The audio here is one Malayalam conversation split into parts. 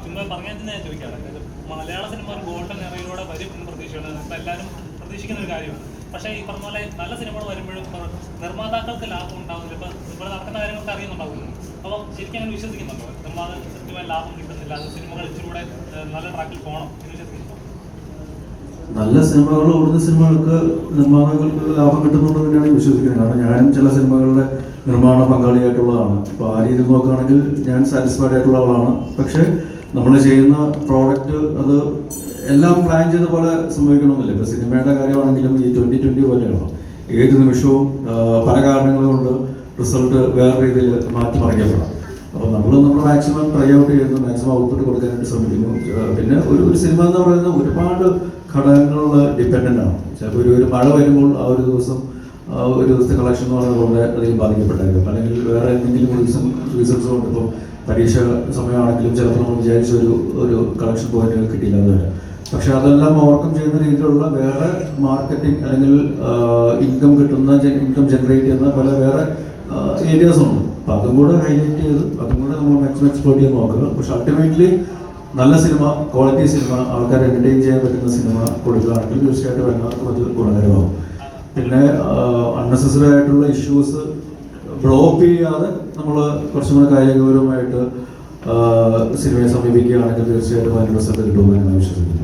ചുമ്മാ പറഞ്ഞാൽ തന്നെ ഞാൻ ചോദിക്കാറ്. മലയാള സിനിമ ഒരു ഗോൾഡൻ എറയിലൂടെ വരും എന്ന് പ്രതീക്ഷയുണ്ട്. എല്ലാവരും പ്രതീക്ഷിക്കുന്ന ഒരു കാര്യമാണ്. പക്ഷേ ഈ പറഞ്ഞ പോലെ നല്ല സിനിമകൾ വരുമ്പോഴും നിർമ്മാതാക്കൾക്ക് ലാഭം ഉണ്ടാവില്ല. ഇപ്പം ഇവിടെ നടക്കുന്ന കാര്യങ്ങളൊക്കെ അറിയുന്നുണ്ടാവില്ല. അപ്പോൾ ശരിക്കും അങ്ങനെ വിശ്വസിക്കുന്നുണ്ടോ? നിർമ്മാതാക്കൾ കൃത്യമായ ലാഭം കിട്ടുന്നില്ല, അത് സിനിമകൾ ഇച്ചിലൂടെ നല്ല ട്രാക്കിൽ പോകണം എന്ന് വിശ്വസിക്കുന്നുണ്ടോ? നല്ല സിനിമകൾ ഓടുന്ന സിനിമകൾക്ക് നിർമ്മാതാക്കൾക്ക് ലാഭം കിട്ടുന്നുണ്ട് തന്നെയാണ് വിശ്വസിക്കുന്നത്. കാരണം ഞാനും ചില സിനിമകളുടെ നിർമ്മാണ പങ്കാളിയായിട്ടുള്ളതാണ്. അപ്പോൾ ആ രീതിയിൽ നോക്കുകയാണെങ്കിൽ ഞാൻ സാറ്റിസ്ഫൈഡ് ആയിട്ടുള്ള ആളാണ്. പക്ഷേ നമ്മൾ ചെയ്യുന്ന പ്രോഡക്റ്റ് അത് എല്ലാം പ്ലാൻ ചെയ്ത പോലെ സംഭവിക്കണമെന്നില്ല. ഇപ്പോൾ സിനിമയുടെ കാര്യമാണെങ്കിലും ഈ 2020 പോലെയാണ്. ഏത് നിമിഷവും പല കാരണങ്ങൾ കൊണ്ട് റിസൾട്ട് വേറെ രീതിയിൽ മാറ്റിമറിക്കപ്പെടാം. അപ്പോൾ നമ്മൾ മാക്സിമം ട്രൈ ഔട്ട് ചെയ്യുന്നു, മാക്സിമം ഔട്ട്പുട്ട് കൊടുക്കാനായിട്ട് ശ്രമിക്കുന്നു. പിന്നെ ഒരു സിനിമ എന്ന് പറയുന്നത് ഒരുപാട് ഘടകങ്ങളുള്ള ഡിപ്പെൻഡൻ്റ് ആണ്. ചിലപ്പോൾ ഒരു മഴ വരുമ്പോൾ ആ ഒരു ദിവസത്തെ കളക്ഷൻ എന്ന് പറയുന്നത് വളരെ അധികം ബാധിക്കപ്പെട്ടായിരിക്കും. അല്ലെങ്കിൽ വേറെ എന്തെങ്കിലും റീസൺസ് കൊണ്ട് ഇപ്പോൾ പരീക്ഷ സമയമാണെങ്കിലും ചിലപ്പോൾ നമ്മൾ വിചാരിച്ച ഒരു കളക്ഷൻ പോയിന്റ് കിട്ടിയില്ല എന്ന് വരാം. പക്ഷെ അതെല്ലാം ഓവർകം ചെയ്യുന്ന രീതിയിലുള്ള വേറെ മാർക്കറ്റിംഗ് അല്ലെങ്കിൽ ഇൻകം ജനറേറ്റ് ചെയ്യുന്ന പല വേറെ ഏരിയാസ് ഉണ്ട്. അപ്പം അതും കൂടെ ഹൈലൈറ്റ് ചെയ്ത് അതും കൂടെ നമ്മൾ മാക്സിമം എക്സ്പ്ലോർ ചെയ്ത് നോക്കുക. പക്ഷെ അൾട്ടിമേറ്റ്ലി നല്ല സിനിമ, ക്വാളിറ്റി സിനിമ, ആൾക്കാരെ എൻ്റർടൈൻ ചെയ്യാൻ പറ്റുന്ന സിനിമ കൊടുക്കുകയാണെങ്കിൽ തീർച്ചയായിട്ടും എല്ലാവർക്കും അത് ഗുണകരമാകും. പിന്നെ അൺനെസസറി ആയിട്ടുള്ള ഇഷ്യൂസ് ബ്ലോക്ക് ചെയ്യാതെ നമ്മൾ കുറച്ചും കൂടെ കാര്യഗൗരവമായിട്ട് സിനിമയെ സമീപിക്കുകയാണെങ്കിൽ തീർച്ചയായിട്ടും അതിൻ്റെ റിസൾട്ട് കിട്ടുമെന്ന് ഞാൻ വിശ്വസിക്കുന്നു.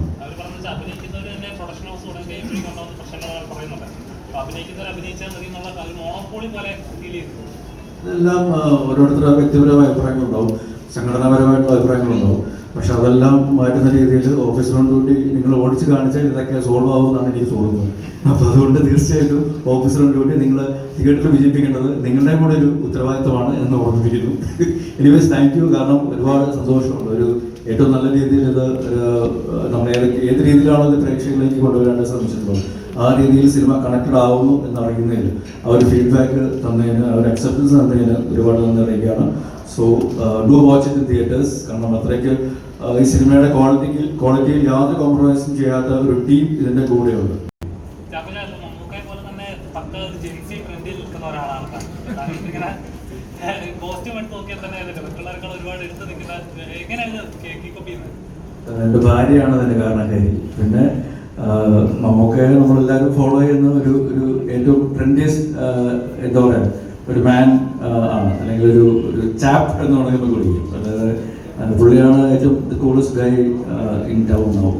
ഇതെല്ലാം ഓരോരുത്തരുടെ വ്യക്തിപരമായ അഭിപ്രായങ്ങളുണ്ടാവും, സംഘടനാപരമായിട്ടുള്ള അഭിപ്രായങ്ങളുണ്ടാവും. പക്ഷെ അതെല്ലാം മാറ്റുന്ന രീതിയിൽ ഓഫീസർ ഓൺ ഡ്യൂട്ടി നിങ്ങൾ ഓടിച്ച് കാണിച്ചാൽ ഇതൊക്കെ സോൾവ് ആവുമെന്നാണ് എനിക്ക് തോന്നുന്നത്. അപ്പോൾ അതുകൊണ്ട് തീർച്ചയായിട്ടും ഓഫീസർ ഓൺ ഡ്യൂട്ടി നിങ്ങൾ തിയേറ്ററിൽ വിജയിപ്പിക്കേണ്ടത് നിങ്ങളുടെ കൂടെ ഒരു ഉത്തരവാദിത്തമാണ് എന്ന് ഓർമ്മിപ്പിക്കുന്നു. Anyways thank you. കാരണം ഒരുപാട് സന്തോഷമുണ്ട്. ഒരു ഏറ്റവും നല്ല രീതിയിൽ ഇത് നമ്മൾ ഏത് രീതിയിലാണോ ഇത് പ്രേക്ഷകരിലേക്ക് കൊണ്ടുവരാൻ ശ്രമിച്ചിട്ടുള്ളത് ആ രീതിയിൽ സിനിമ കണക്റ്റഡ് ആവുന്നു എന്നറിയുന്നതിൽ ആ ഒരു ഫീഡ്ബാക്ക് തന്നതിന്, ആ ഒരു അക്സെപ്റ്റൻസ് തന്നതിന് ഒരുപാട് നന്ദി അറിയിക്കുകയാണ്. So do watch it in theatres. കാരണം അത്രയ്ക്ക് ഈ സിനിമയുടെ ക്വാളിറ്റിയിൽ യാതൊരു കോംപ്രമൈസും ചെയ്യാത്ത ഒരു ടീം ഇതിൻ്റെ കൂടെയുണ്ട്. എൻ്റെ ഭാര്യയാണ് അതിൻ്റെ കാരണക്കാരി. പിന്നെ മമ്മൂക്കയെ നമ്മളെല്ലാവരും ഫോളോ ചെയ്യുന്ന ഒരു ഏറ്റവും ട്രെൻഡിയസ്റ്റ് എന്താ പറയുക ഒരു മാൻ ആണ്, അല്ലെങ്കിൽ ഒരു ചാപ്പ് എന്ന് പറയുമ്പോൾ കൂടി. അതായത് പുള്ളിയാണ് ഏറ്റവും coolest Guy in town now.